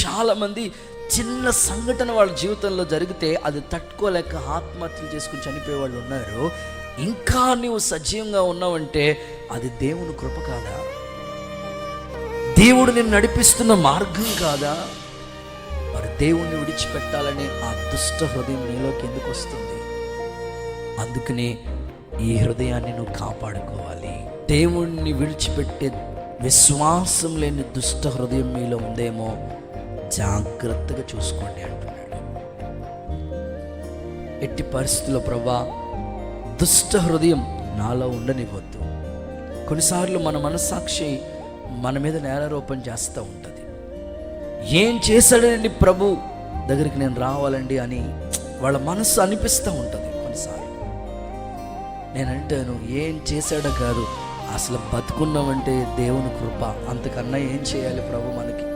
చాలామంది చిన్న సంఘటన వాళ్ళ జీవితంలో జరిగితే అది తట్టుకోలేక ఆత్మహత్యలు చేసుకుని చనిపోయే వాళ్ళు ఉన్నారు. ఇంకా నువ్వు సజీవంగా ఉన్నావంటే అది దేవుని కృప కాదా? దేవుడు నిన్ను నడిపిస్తున్న మార్గం కాదా? మరి దేవుణ్ణి విడిచిపెట్టాలని ఆ దుష్ట హృదయం నీలోకి ఎందుకు వస్తుంది? అందుకని ఈ హృదయాన్ని నువ్వు కాపాడుకోవాలి. దేవుణ్ణి విడిచిపెట్టే విశ్వాసం లేని దుష్ట హృదయం మీలో ఉందేమో జాగ్రత్తగా చూసుకోండి అంటున్నాడు. ఎట్టి పరిస్థితుల్లో ప్రభా దుష్ట హృదయం నాలో ఉండనివ్వద్దు. కొన్నిసార్లు మన మనస్సాక్షి మన మీద నేరారోపణ చేస్తూ ఉంటుంది. ఏం చేశాడండి ప్రభు దగ్గరికి నేను రావాలండి అని వాళ్ళ మనస్సు అనిపిస్తూ ఉంటుంది. కొన్నిసార్లు నేనంటాను, ఏం చేశాడో కాదు, అసలు బతుకున్నామంటే దేవుని కృప. అంతకన్నా ఏం చేయాలి ప్రభు మనకి?